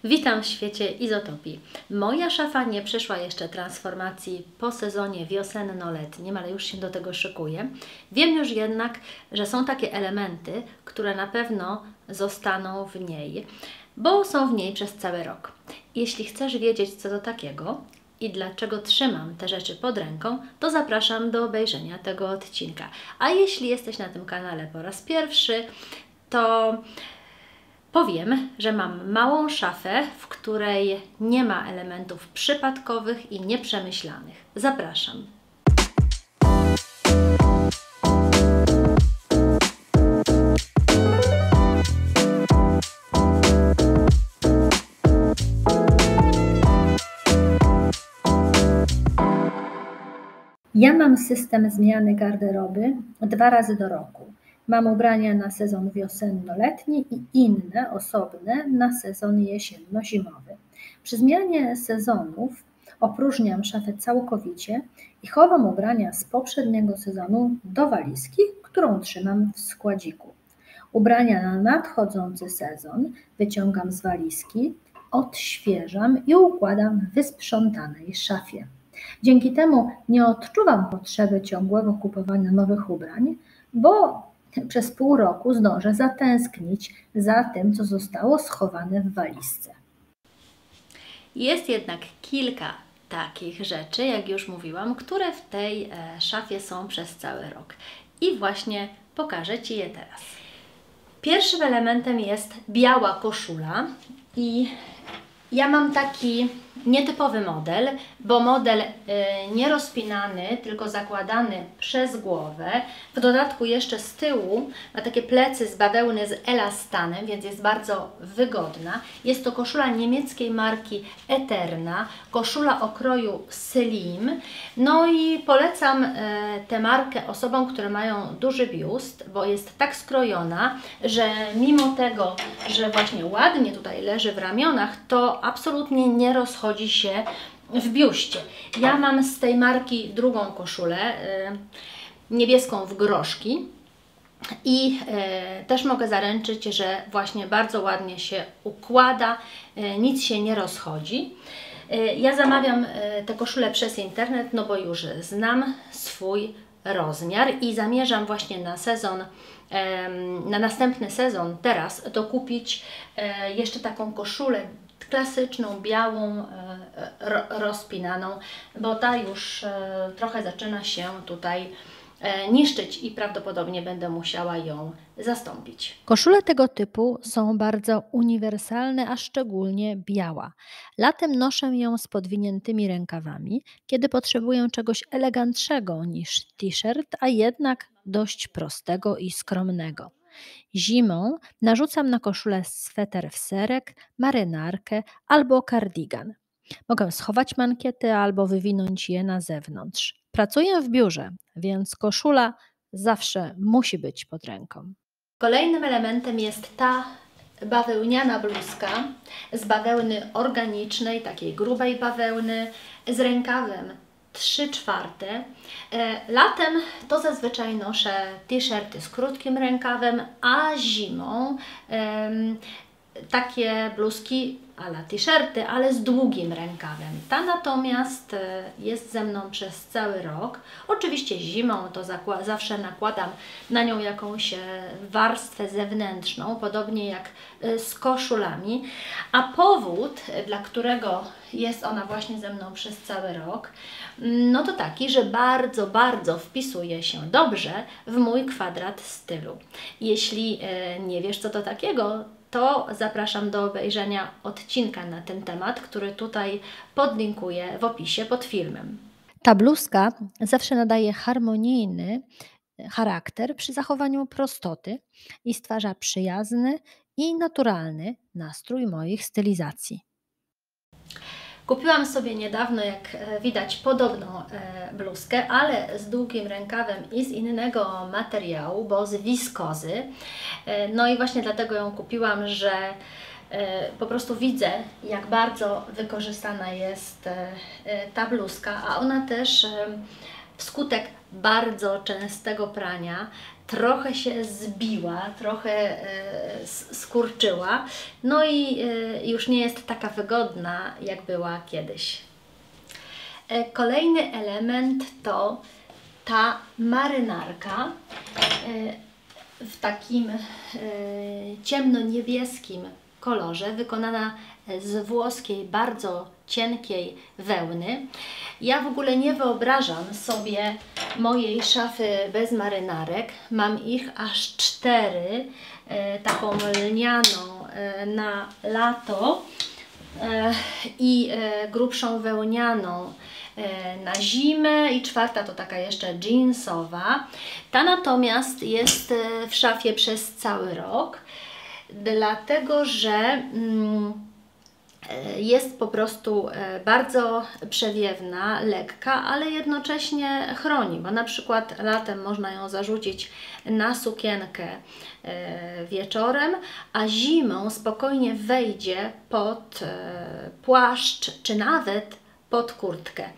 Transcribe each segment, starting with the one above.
Witam w świecie Izotopii. Moja szafa nie przeszła jeszcze transformacji po sezonie wiosenno-letnim, ale już się do tego szykuję. Wiem już jednak, że są takie elementy, które na pewno zostaną w niej, bo są w niej przez cały rok. Jeśli chcesz wiedzieć, co to takiego i dlaczego trzymam te rzeczy pod ręką, to zapraszam do obejrzenia tego odcinka. A jeśli jesteś na tym kanale po raz pierwszy, to powiem, że mam małą szafę, w której nie ma elementów przypadkowych i nieprzemyślanych. Zapraszam. Ja mam system zmiany garderoby 2 razy do roku. Mam ubrania na sezon wiosenno-letni i inne, osobne, na sezon jesienno-zimowy. Przy zmianie sezonów opróżniam szafę całkowicie i chowam ubrania z poprzedniego sezonu do walizki, którą trzymam w składziku. Ubrania na nadchodzący sezon wyciągam z walizki, odświeżam i układam w wysprzątanej szafie. Dzięki temu nie odczuwam potrzeby ciągłego kupowania nowych ubrań, bo przez pół roku zdążę zatęsknić za tym, co zostało schowane w walizce. Jest jednak kilka takich rzeczy, jak już mówiłam, które w tej szafie są przez cały rok. I właśnie pokażę Ci je teraz. Pierwszym elementem jest biała koszula i ja mam taki nietypowy model, bo model nierozpinany, tylko zakładany przez głowę. W dodatku jeszcze z tyłu ma takie plecy z bawełny z elastanem, więc jest bardzo wygodna. Jest to koszula niemieckiej marki Eterna, koszula o kroju slim. No i polecam tę markę osobom, które mają duży biust, bo jest tak skrojona, że mimo tego, że właśnie ładnie tutaj leży w ramionach, to absolutnie nie rozchodzi się w biuście. Ja mam z tej marki drugą koszulę, niebieską w groszki i też mogę zaręczyć, że właśnie bardzo ładnie się układa, nic się nie rozchodzi. Ja zamawiam tę koszulę przez internet, no bo już znam swój rozmiar i zamierzam właśnie na sezon, na następny sezon teraz dokupić jeszcze taką koszulę klasyczną, białą, rozpinaną, bo ta już trochę zaczyna się tutaj niszczyć i prawdopodobnie będę musiała ją zastąpić. Koszule tego typu są bardzo uniwersalne, a szczególnie biała. Latem noszę ją z podwiniętymi rękawami, kiedy potrzebuję czegoś elegantszego niż t-shirt, a jednak dość prostego i skromnego. Zimą narzucam na koszulę sweter w serek, marynarkę albo kardigan. Mogę schować mankiety albo wywinąć je na zewnątrz. Pracuję w biurze, więc koszula zawsze musi być pod ręką. Kolejnym elementem jest ta bawełniana bluzka z bawełny organicznej, takiej grubej bawełny, z rękawem 3/4. Latem to zazwyczaj noszę t-shirty z krótkim rękawem, a zimą takie bluzki a la t-shirty, ale z długim rękawem. Ta natomiast jest ze mną przez cały rok. Oczywiście zimą to zawsze nakładam na nią jakąś warstwę zewnętrzną, podobnie jak z koszulami. A powód, dla którego jest ona właśnie ze mną przez cały rok, no to taki, że bardzo, bardzo wpisuje się dobrze w mój kwadrat stylu. Jeśli nie wiesz, co to takiego, to zapraszam do obejrzenia odcinka na ten temat, który tutaj podlinkuję w opisie pod filmem. Ta bluzka zawsze nadaje harmonijny charakter przy zachowaniu prostoty i stwarza przyjazny i naturalny nastrój moich stylizacji. Kupiłam sobie niedawno, jak widać, podobną bluzkę, ale z długim rękawem i z innego materiału, bo z wiskozy. No i właśnie dlatego ją kupiłam, że po prostu widzę, jak bardzo wykorzystana jest ta bluzka, a ona też wskutek bardzo częstego prania trochę się zbiła, trochę skurczyła, no i już nie jest taka wygodna, jak była kiedyś. Kolejny element to ta marynarka w takim ciemnoniebieskim kolorze, wykonana z włoskiej, bardzo cienkiej wełny. Ja w ogóle nie wyobrażam sobie mojej szafy bez marynarek. Mam ich aż 4, taką lnianą na lato i grubszą wełnianą na zimę i 4 to taka jeszcze jeansowa. Ta natomiast jest w szafie przez cały rok, dlatego że jest po prostu bardzo przewiewna, lekka, ale jednocześnie chroni, bo na przykład latem można ją zarzucić na sukienkę wieczorem, a zimą spokojnie wejdzie pod płaszcz czy nawet pod kurtkę.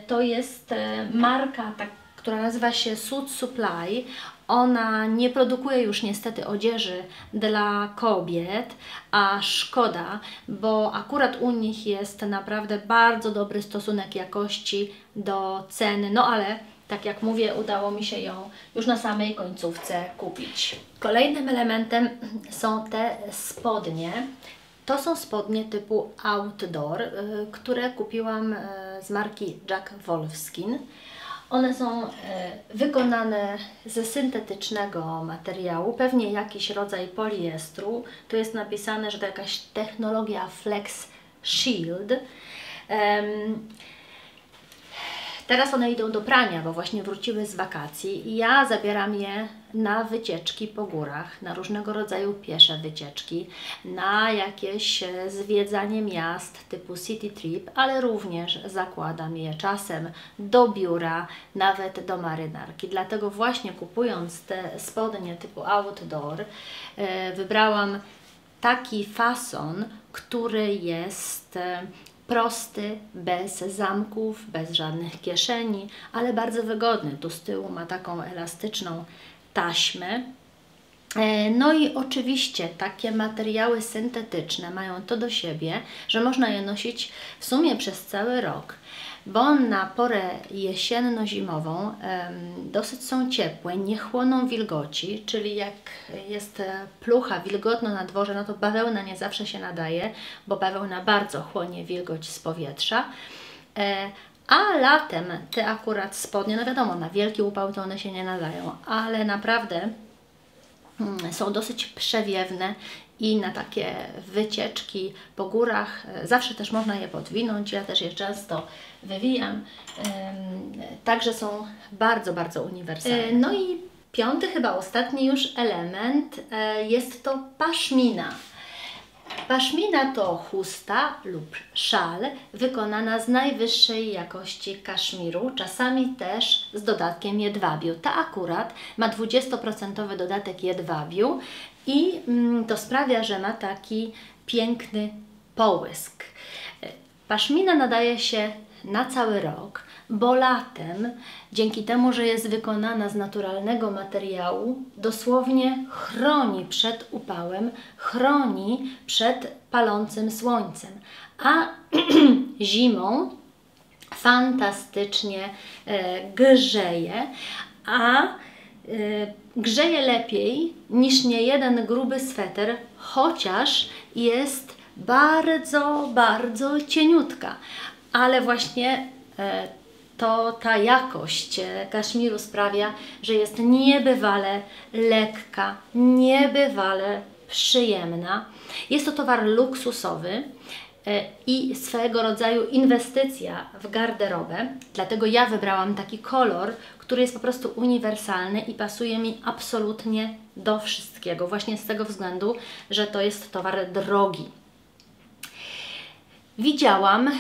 To jest marka, która nazywa się Suit Supply. Ona nie produkuje już niestety odzieży dla kobiet, a szkoda, bo akurat u nich jest naprawdę bardzo dobry stosunek jakości do ceny, no ale tak jak mówię, udało mi się ją już na samej końcówce kupić. Kolejnym elementem są te spodnie. To są spodnie typu outdoor, które kupiłam z marki Jack Wolfskin. One są wykonane ze syntetycznego materiału, pewnie jakiś rodzaj poliestru. Tu jest napisane, że to jakaś technologia Flex Shield. Teraz one idą do prania, bo właśnie wróciły z wakacji i ja zabieram je na wycieczki po górach, na różnego rodzaju piesze wycieczki, na jakieś zwiedzanie miast typu city trip, ale również zakładam je czasem do biura, nawet do marynarki. Dlatego właśnie kupując te spodnie typu outdoor, wybrałam taki fason, który jest prosty, bez zamków, bez żadnych kieszeni, ale bardzo wygodny. Tu z tyłu ma taką elastyczną taśmę. No i oczywiście takie materiały syntetyczne mają to do siebie, że można je nosić w sumie przez cały rok, bo na porę jesienno-zimową dosyć są ciepłe, nie chłoną wilgoci, czyli jak jest plucha, wilgotno na dworze, no to bawełna nie zawsze się nadaje, bo bawełna bardzo chłonie wilgoć z powietrza. A latem te akurat spodnie, no wiadomo, na wielki upał to one się nie nadają, ale naprawdę są dosyć przewiewne i na takie wycieczki po górach zawsze też można je podwinąć. Ja też je często wywijam, także są bardzo, bardzo uniwersalne. No i 5., chyba ostatni już element, jest to paszmina. Paszmina to chusta lub szal wykonana z najwyższej jakości kaszmiru, czasami też z dodatkiem jedwabiu. Ta akurat ma 20% dodatek jedwabiu i to sprawia, że ma taki piękny połysk. Paszmina nadaje się na cały rok, bo latem, dzięki temu, że jest wykonana z naturalnego materiału, dosłownie chroni przed upałem, chroni przed palącym słońcem, a zimą fantastycznie grzeje, a grzeje lepiej niż niejeden gruby sweter, chociaż jest bardzo, bardzo cieniutka, ale właśnie to ta jakość kaszmiru sprawia, że jest niebywale lekka, niebywale przyjemna. Jest to towar luksusowy i swego rodzaju inwestycja w garderobę, dlatego ja wybrałam taki kolor, który jest po prostu uniwersalny i pasuje mi absolutnie do wszystkiego, właśnie z tego względu, że to jest towar drogi. Widziałam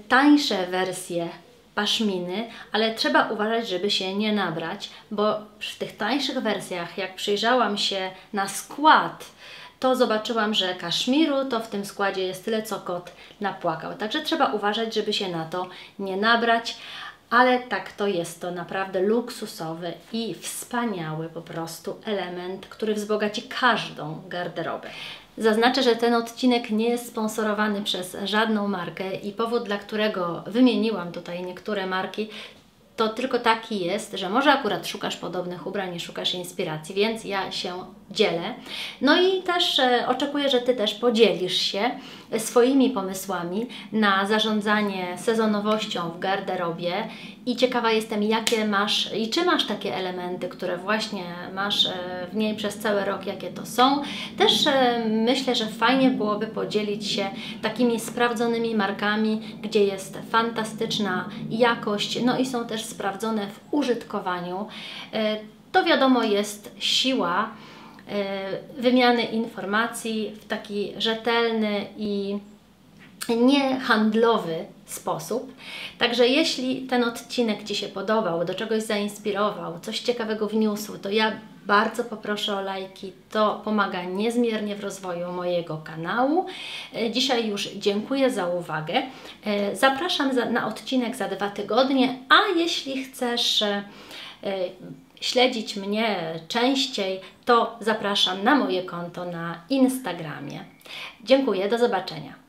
tańsze wersje paszminy, ale trzeba uważać, żeby się nie nabrać, bo w tych tańszych wersjach, jak przyjrzałam się na skład, to zobaczyłam, że kaszmiru to w tym składzie jest tyle, co kot napłakał. Także trzeba uważać, żeby się na to nie nabrać, ale tak to jest to naprawdę luksusowy i wspaniały po prostu element, który wzbogaci każdą garderobę. Zaznaczę, że ten odcinek nie jest sponsorowany przez żadną markę i powód, dla którego wymieniłam tutaj niektóre marki, to tylko taki jest, że może akurat szukasz podobnych ubrań i szukasz inspiracji, więc ja się dzielę. No i też oczekuję, że Ty też podzielisz się swoimi pomysłami na zarządzanie sezonowością w garderobie i ciekawa jestem, jakie masz i czy masz takie elementy, które właśnie masz w niej przez cały rok, jakie to są. Też myślę, że fajnie byłoby podzielić się takimi sprawdzonymi markami, gdzie jest fantastyczna jakość, no i są też sprawdzone w użytkowaniu. To wiadomo jest siła wymiany informacji w taki rzetelny i niehandlowy sposób. Także jeśli ten odcinek Ci się podobał, do czegoś zainspirował, coś ciekawego wniósł, to ja bardzo poproszę o lajki. To pomaga niezmiernie w rozwoju mojego kanału. Dzisiaj już dziękuję za uwagę. Zapraszam na odcinek za 2 tygodnie, a jeśli chcesz śledzić mnie częściej, to zapraszam na moje konto na Instagramie. Dziękuję, do zobaczenia.